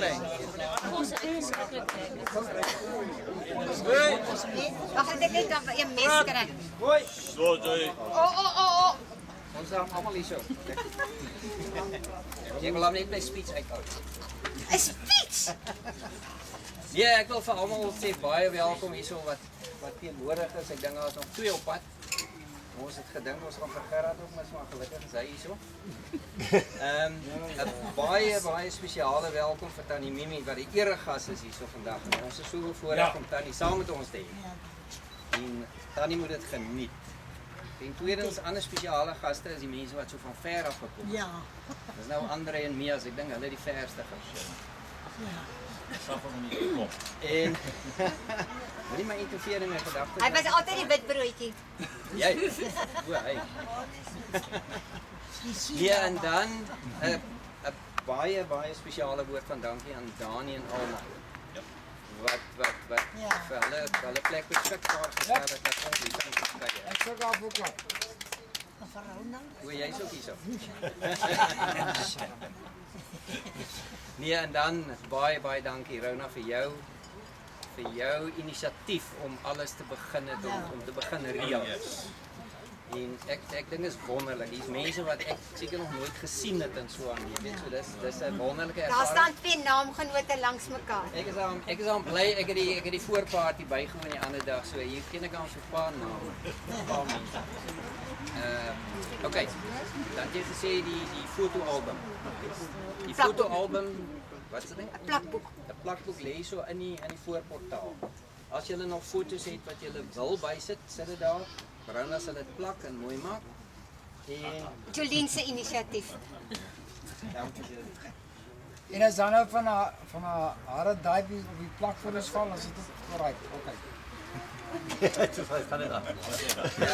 kry. Wag, ek kan 'n mes kry. So, jy. Ons is allemaal hier so. Ek wil hom net my speech uithou. 'n Speech. Ja, ek wil vir almal sê baie welkom hierso wat teenwoordig is. Ek dink daar is nog 2 op pad. Ons het gedink ons gaan vir Gerard ook, maar gelukkig is hy hierso. 'n baie spesiale welkom vir Tannie Mimi wat die eregas is hierso vandag. En ons is so voorreg om Tannie saam met ons te hê. En Tannie moet dit geniet. En tweedens, ander spesiale gaste is die mense wat so van ver af gekom het. Ja. Dis nou Andre en Mias, ek dink hulle die verste gas. Saf hom nie kom. En moenie my interfereer in my gedagtes. Hy was altyd die wit broodjie. Jy. O, hy. Ja, en dan 'n baie spesiale woord van dankie aan Dani en Alma. Wat vir hulle plek beskikbaar gestel het dat ons hier kan kuier. Ek sê daar ook wat. Hoe jy's ook hierso. Nee, en dan baie dankie Rona vir jou inisiatief om alles te begin het om te begin reël. En ek dink is wonderlik. Hier's mense wat ek seker nog nooit gesien het en so aan. Jy weet so dis 'n wonderlike ervaring. Daar staan 2 naamgenote langs mekaar. Ek is aan bly ek het die voorparty bygewoon die ander dag. So hier ken ek al so 'n paar name. 'n paar mense. Okay. Dan jy gesê die fotoalbum. Die fotoalbum, wat is dit? 'n Plakboek. 'n Plakboek lê so in die voorportaal. As jy nog foto's het wat jy wil bysit, sit dit daar. Rona sal dit plak en mooi maak. En Jolien se inisiatief. En as dan nou van 'n hare daai op die plak vir ons val, as dit reg. Okay. ja,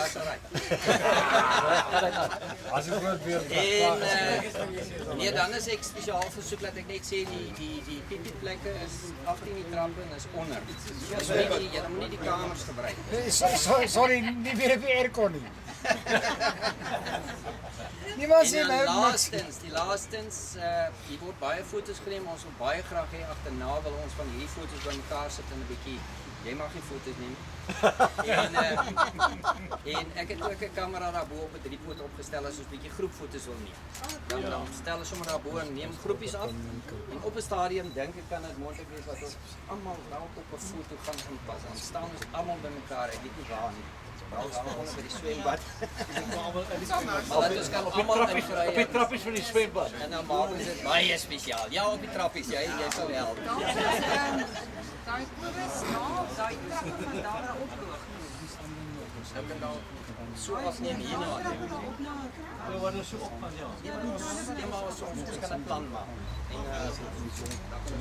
is alright. As ek groot weer En nee, dan is ek spesiaal versoek dat ek net sê die pipieplekke is 18 die trappe en is onder. Dus jy moet nie die kamers gebruik. Sorry, nie weer op die aircon nie. Niemand sê En nou dan niks. die laastens, hier word baie foto's geneem. Ons wil baie graag hê agterna wil ons van hierdie foto's bymekaar sit en 'n bietjie. Jy mag nie foto's neem. En ek het ook 'n kamera daar bo op 'n driepoot opgestel as ons bietjie groepfoto's wil neem. Dan stel ons sommer daar bo en neem groepies af. En op 'n stadium dink ek kan dit moontlik wees dat ons almal dalk op 'n foto gaan inpas. Dan staan ons almal bymekaar. Ek weet nie waar nie. Wel onder by die swembad. Maar dit is kan almal ingry. Op die trappies van die swembad. En dan maak ons dit baie spesiaal. Ja, op die trappies, jy sal help. Daai kobus daai trappe van daar oploop. Ek kan dan so afneem hierna. Hoe word ons so op van ja. Ja, maar ons kan 'n plan maak. En dan kan ons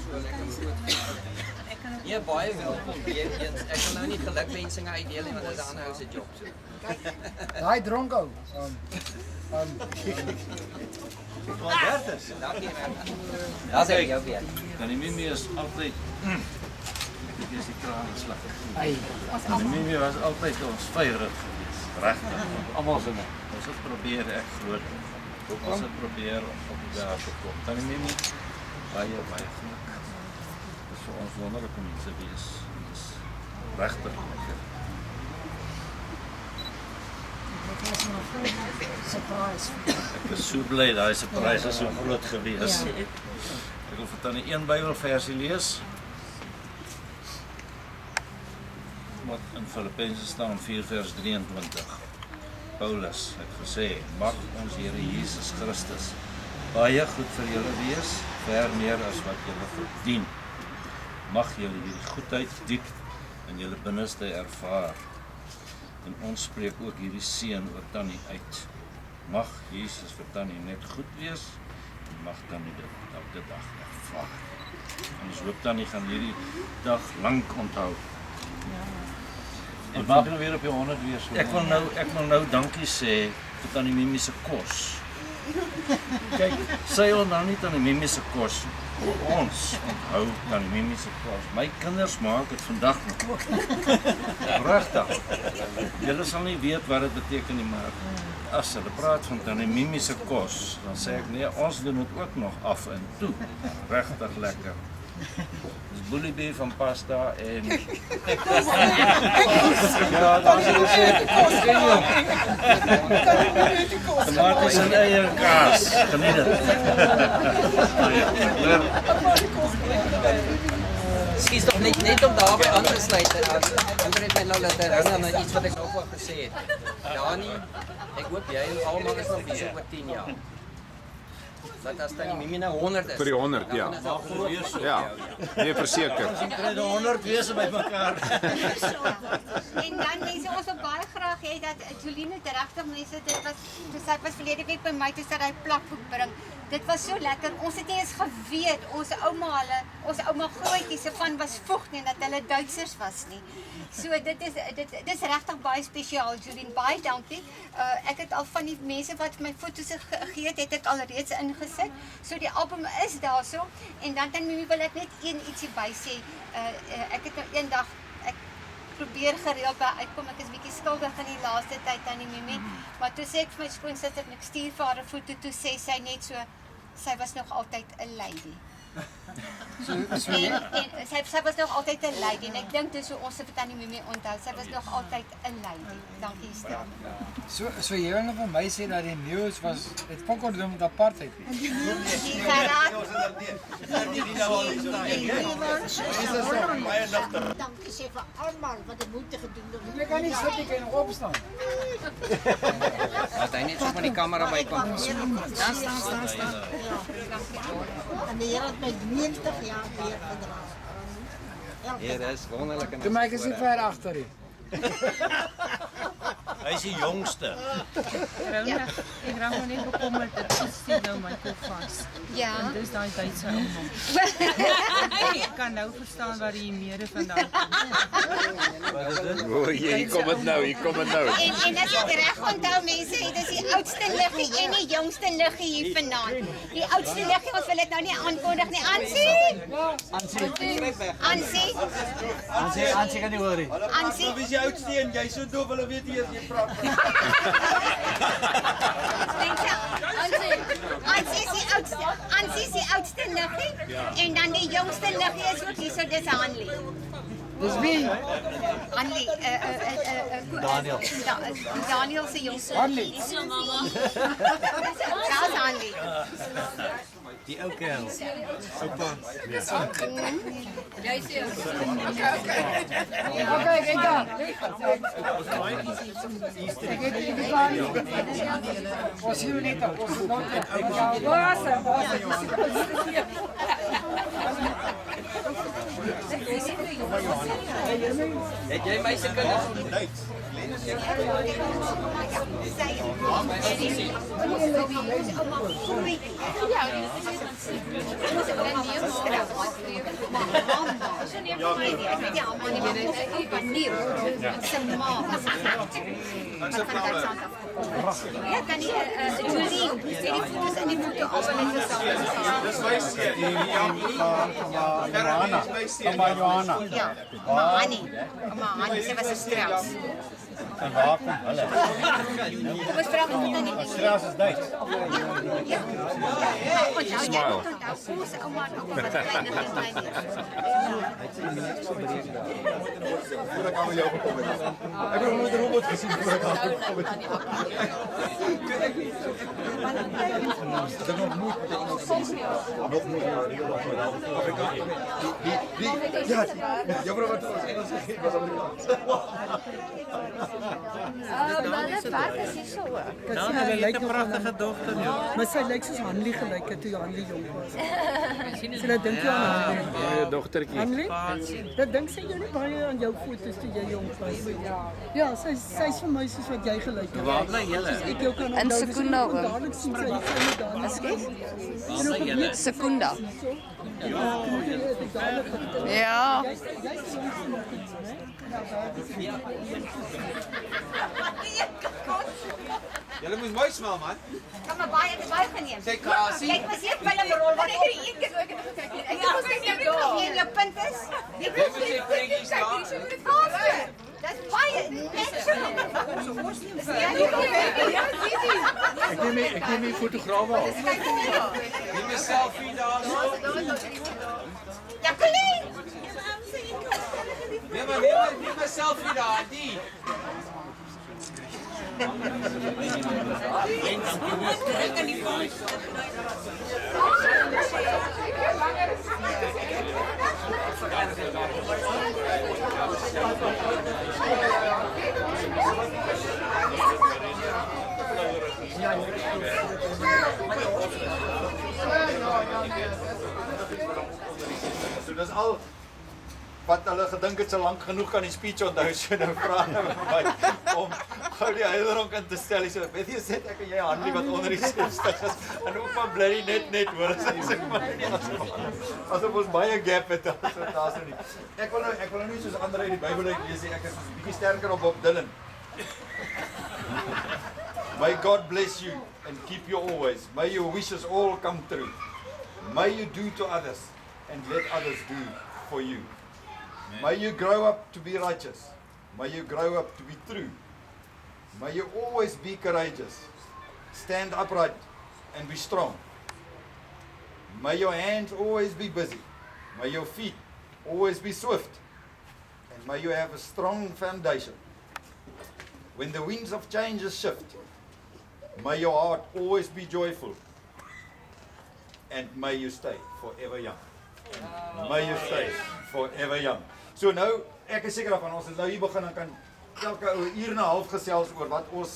so lekker goed. Ja, baie welkom weer eens. Ek kan nou nie gelukwensinge uitdeel nie want dit is 'n ander ou se job so. Daai dronko. Dankie man. Ja, sê jou weer. Dan die Mimi is altyd ek is die kraan slag. Ai. Die Mimi was altyd ons vyand gewees. Regtig. Almal se net. Ons het probeer ek groot. Ons het probeer op die dag te kom. Dan die Mimi baie geluk. Dit is vir ons wonderlik om hier te wees. Dit is regtig lekker. Surprise. Ek is so bly daai surprise is so groot gewees. Ek wil vir Tannie een Bybelversie lees. Wat in Filippense staan 4 vers 23. Paulus het gesê, mag ons Here Jesus Christus baie goed vir julle wees, ver meer as wat julle verdien. Mag julle hierdie goedheid diep in julle binneste ervaar. En ons spreek ook hierdie seën oor Tannie uit. Mag Jesus vir Tannie net goed wees en mag Tannie dit op die dag ervaar. En ons hoop Tannie gaan hierdie dag lank onthou. En maak nou weer op jou 100 weer so. Ek wil nou dankie sê vir Tannie Mimi se kos. Kyk, sy wil nou nie Tannie Mimi se kos. Ons onthou Tannie Mimi se kos. My kinders maak dit vandag nog. Regtig. Julle sal nie weet wat dit beteken nie, maar as hulle praat van Tannie Mimi se kos, dan sê ek nee, ons doen dit ook nog af en toe. Regtig lekker. Dis boeliebie van pasta en ja, dan sê jy tomaties en eier kaas. Geniet dit. Skus tog net om daarbey aan te sluit. Ander het my nou laat herinner aan iets wat ek nou voor gesê het. Dani, ek hoop jy en almal is nog besig oor 10 jaar. Dat as dan Mimi nou 100 is. Vir die 100, ja. Ja. Nee, verseker. Kry die 100 wese by mekaar. En dan mense ons wil baie graag hê dat Jolien het regtig mense dit was toe sy was verlede week by my toe sy hy plakboek bring. Dit was so lekker. Ons het nie eens geweet ons ouma grootjie se van was voeg nie dat hulle Duitsers was nie. So dit is regtig baie spesiaal. Jolien, baie dankie. Ek het al van die mense wat my foto's gegee het ek al reeds ingesit. So die album is daarso en dan Mimi wil ek net ietsie by sê. Ek het nou eendag probeer gereeld by uitkom. Ek is bietjie skuldig in die laaste tyd aan die Mimi. Maar toe sê ek vir my skoonsister en ek stuur vir haar 'n foto toe sê sy net so sy was nog altyd 'n lady. En sy was nog altyd 'n lady en ek dink dis hoe ons dit aan die Mimi onthou. Sy was nog altyd 'n lady. Dankie Stel. So jy wil nog vir my sê dat die news was het fokker doen met apartheid. Die geraad. Dankie sê vir almal wat die moeite gedoen het. Jy kan nie sit ek nog opstaan. Dat hy net so van die kamera bykom. Staan. En die Here het my 90 jaar weer gedra. Hier is wonderlik en Toe my is nie ver agter nie. Hy is die jongste. Ek raak nou net bekommerd dat iets nie nou my kop vas. Ja. En dis daai Duitse ouma. Ek kan nou verstaan waar die mede vandaan kom. O, hier kom dit nou. En as ek reg onthou mense, dit is die oudste liggie en die jongste liggie hier vanaand. Die oudste liggie, ons wil dit nou nie aankondig nie. Ansie kan nie hoor nie. Ansie. Wie is die oudste een? Jy so doof, hulle weet nie as jy praat. Ansie is die oudste liggie en dan die jongste liggie is ook hier, so dis Hanlie. Dis wie? Hanlie, Daniel. Daniel se jongste. Hanlie. Daar's Hanlie. Die ou kerel. Oupa. Okay, kyk dan. Ons hier net op. Ons nou. Het jy my se kinders? Ja, kan die Julie, die foto's in die foto album het gesaam. Dis my seun. Johanna. Ja, maar Annie, sy was 'n strels. En waar kom hulle? Dit was vra met dit nie. Straks is Duits. Ja. Smile. Ons ouma het ook wat kleiner as my nie. Voordat ek aan jou gekom het. Ek het nog 'n robot gesien voor ek aan gekom het. Dit nog moet nog moet ja, juffrou wat ons Engels gegee was Amerikaans. Ja, hulle lyk 'n pragtige dogter nie. Maar sy lyk soos Hanlie gelyk het toe Hanlie jonk was. So nou dink jy aan Hanlie? Dogtertjie. Hanlie? Dat dink sy jou nie baie aan jou foto's toe jy jonk was. Ja, sy's vir my soos wat jy gelyk het. Waar bly julle? Ek jou kan In Secunda oom. dadelik sien sy daar. Secunda. Ja. Julle moet mooi smaak man. Kan maar baie geneem. Sê Kasie. Kyk maar seker filmrol wat ek een keer so ek het gekyk. Ek was net nie daar. En jou punt is, jy moet sê prentjies daar. Dis baie natural. Ek neem die fotograaf al. Neem 'n selfie daar. Ja, selfie daar, die. So dis al wat hulle gedink het so lank genoeg kan die speech onthou, so nou vra hulle my om gou die heileronk in te stel. So weet jy, sê ek en jy Hanlie wat onder die 60 is en ook maar bly net hoor asof ons baie gap het, so daar's nou nie. Ek wil nou nie soos ander uit die Bybel lees nie, ek is bietjie sterker op Bob Dylan. May God bless you and keep you always. May your wishes all come true. May you do to others and let others do for you. May you grow up to be righteous. May you grow up to be true. May you always be courageous. Stand upright and be strong. May your hands always be busy. May your feet always be swift. And may you have a strong foundation. When the winds of change shift, may your heart always be joyful. And may you stay forever young. May you stay forever young. So nou, ek is seker van ons is nou hier begin en kan elke uur en 'n half gesels oor wat ons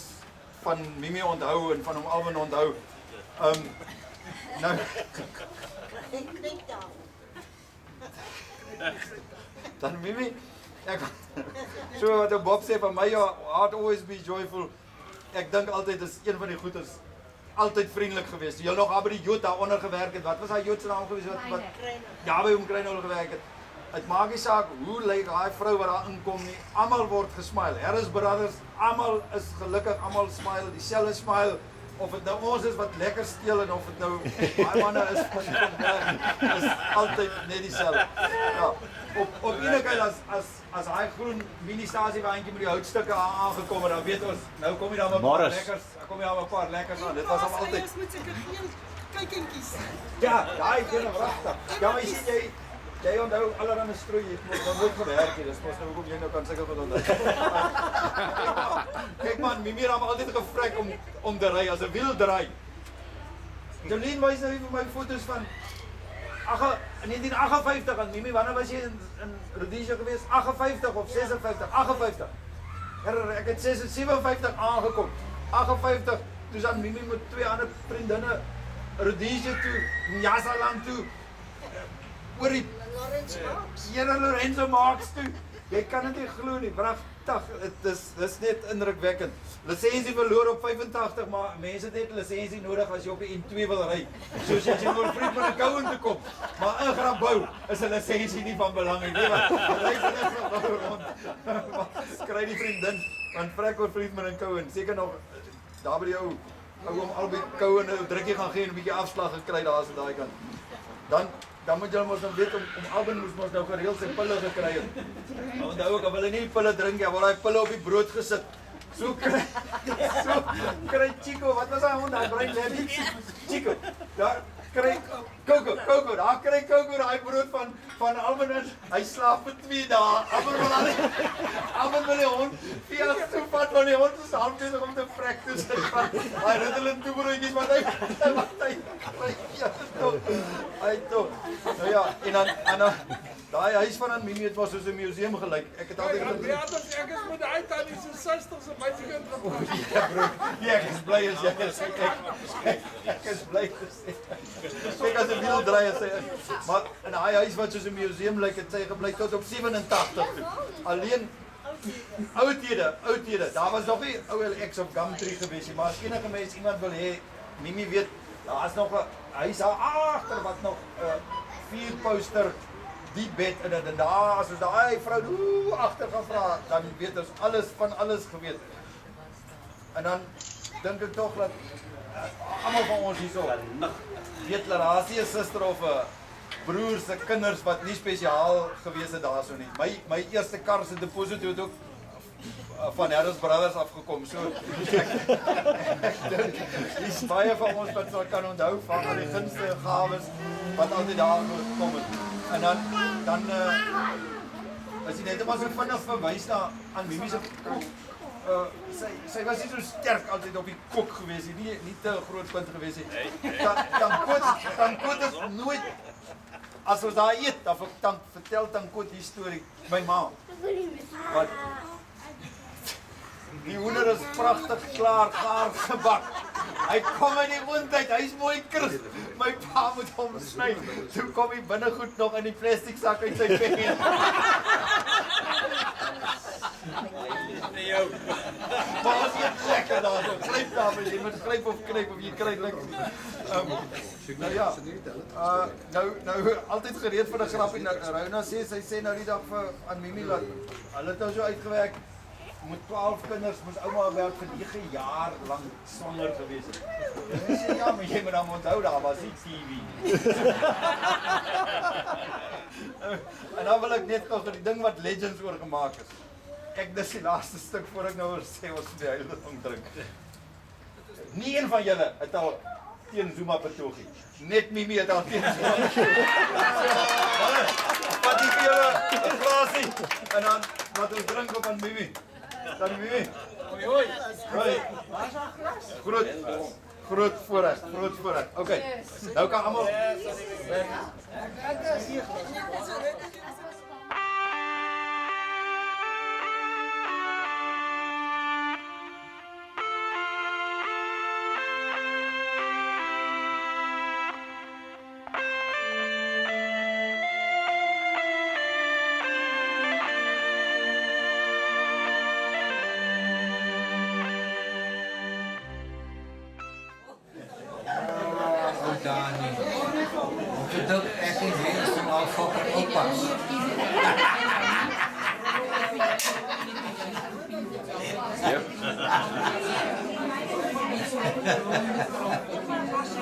van Mimi onthou en van hom Alwin onthou. Nou dan Mimi, ek so wat Bob sê van my heart always be joyful. Ek dink altyd is een van die goedes altyd vriendelik geweest. Jy nog daar by die Jood daaronder gewerk het. Wat was daai Jood se naam geweest wat ja by hom Kreinhol gewerk het? Dit maak nie saak hoe lyk daai vrou wat daar inkom nie. Almal word gesmile. Harris Brothers, almal is gelukkig, almal smile, dieselfde smile. Of dit nou ons is wat lekker steel en of dit nou daai manne is altyd net dieselfde. Ja. Op enige as hy groen mini-stasie waantjie met die houtstukke aangekom het, dan weet ons, nou kom jy daar met 'n paar lekkers, kom jy daar met 'n paar lekkers aan. Dit was al altyd. Ons met sulke geel kykentjies. Ja, daai ding regtig. Ja, maar jy sien jy onthou allerlei strooi, jy het nog nooit gewerk hier, dis mos nou hoekom jy nou kan sulke goed onthou. Kyk man, Mimi het altyd gevrek om te ry as 'n wiel draai. Jolien wys nou vir my foto's van 1958 en Mimi, wanneer was jy in Rhodesia geweest? 58 of 56? 58. Ek het 57 aangekom. 58, toe aan Mimi met twee ander vriendinne Rhodesia toe, Nyasaland toe. Oor die Lorenzo Marx toe. Jy kan dit nie glo nie. Pragtig. Dis net indrukwekkend. Lisensie verloor op 85, maar mense het net lisensie nodig as jy op die N2 wil ry. Soos as jy wil vriend met 'n Kouen toe kom. Maar in Grabouw is 'n lisensie nie van belang nie. Ry van Grabouw rond. Kry die vriendin van vrek oor vriend met 'n Kouen. Seker nog daar by die ou om albei Kouen 'n drukkie gaan gee en 'n bietjie afslag gekry daar so daai kant. Dan moet jy mos nou weet om Alvin moes mos nou gereeld sy pille gekry het. Onthou ook, as hulle nie pille drink nie, word daai pille op die brood gesit. So kry Chico, wat was hy hond? Hy bring net Chico. Daar kry Coco, daar kry Coco daai brood van Alvin en hy slaap vir 2 dae. Alvin wil die hond via so vat van die hond is half besig om te vrek te sit. Hy rit hulle toe broodjies wat hy toe. Nou ja, en dan daai huis van Mimi het was soos 'n museum gelyk. Ek het altyd gedink ek is met daai tannie so 60 se meisiekind gepraat. Ja bro, ek is bly as jy is. Ek is bly as jy. Kyk as 'n wiel draai as hy is. Maar in daai huis wat soos 'n museum lyk, het sy gebly tot op 87 toe. Alleen oudhede. Daar was nog nie OLX of Gumtree gewees nie, maar as enige mens iemand wil hê, Mimi weet, daar's nog 'n huis daar agter wat nog 'n 4-poster die bed en daar as ons daai vrou agter gaan vra, dan weet ons alles van alles geweet. En dan dink ek tog dat almal van ons hierso weet Larasie se suster of 'n broer se kinders wat nie spesiaal gewees het daarso nie. My eerste kar se deposito het ook van Harris Brothers afgekom. So ek dink dis baie van ons wat sal kan onthou van die gunste gawes wat altyd daar gekom het. En dan as jy net maar so vinnig verwys na aan Mimi se kok. Sy was nie so sterk altyd op die kok gewees nie, nie te groot punt gewees nie. Tankoot is nooit, as ons daar eet, dan vertel Tankoot die storie, my ma. Wat? Die hoender is pragtig klaar, gaar gebak. Hy kom in die oondheid, hy is mooi crisp. My pa moet hom sny. Toe kom hy binnegoed nog in die plastic sak uit sy pen. Maar as jy lekker daar, gryp daar, jy moet gryp of knyp of jy kry niks. Nou ja, nou altyd gereed vir 'n grappie. Rona sê, sy sê nou die dag vir aan Mimi laat, hulle het nou so uitgewerk, met 12 kinders moes ouma werk vir 9 jaar lank swanger gewees het. En sy sê, ja, maar jy moet dan onthou, daar was nie TV. En dan wil ek net gou die ding wat Legends oor gemaak is. Kyk, dis die laaste stuk voor ek nou sê ons moet die hele ding drink. Nie een van julle het al teen Zuma betoogie. Net Mimi het al teen Zuma. Wat die vir julle 'n glasie en dan wat ons drink op aan Mimi. Dan Mimi. Hoi hoi. Groot voorreg. Okay. Nou kan almal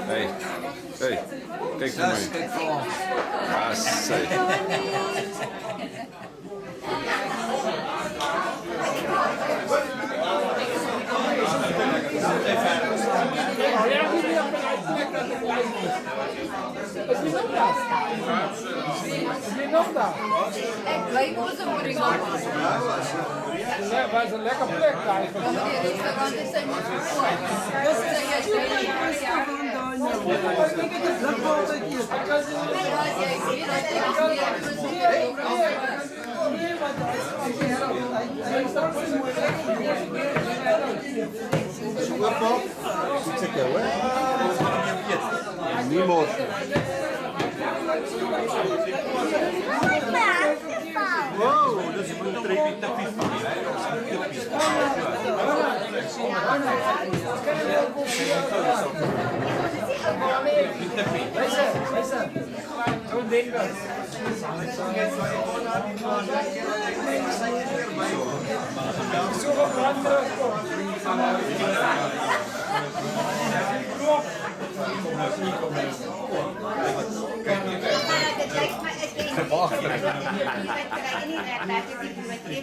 Hey, kyk vir my. Asai. Ek bly ons op die gang. Ja, was 'n lekker plek daar. Niemand. wow, dis 'n treppie tippie van die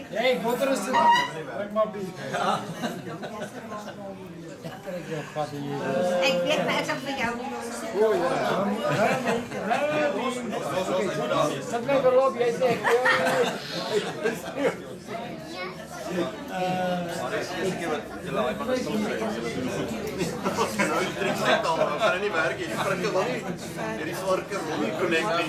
Hey, motor is dit. Ek maar bi. Ek weet maar ek sal vir jou. O ja. Sit my verloop jy sê. gaan nie werk nie. Die prikke wil nie. Hierdie varke wil nie connect nie.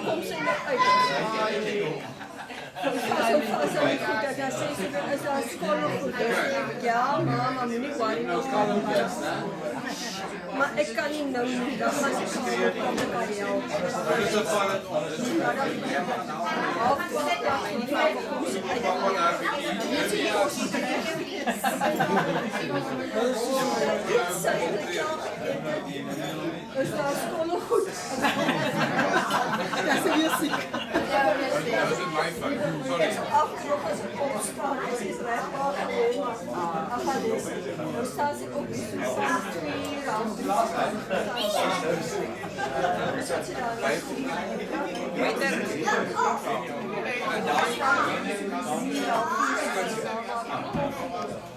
Kom sy net uit. Ja, maar moenie worry nie. Maar ek kan nie nou nie. Dan gaan ek kan help. Is daar skool goed? Ja, sy is siek. my phone. Sorry. Afknop as ek opstaan, as ek reg maak alleen, dan gaan lees. Nou staan ek op die soos 2 uur aan.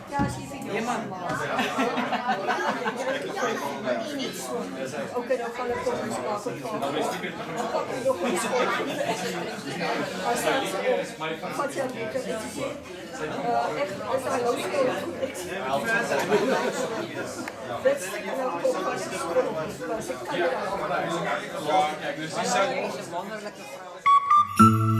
Ja, as jy video maak. Oké, dan gaan ek op die skakel van. Wat jy moet doen. Ek is al lank dit is nou op pas ek kan dit Ja, kijk, dus die zijn... Wonderlijke vrouw.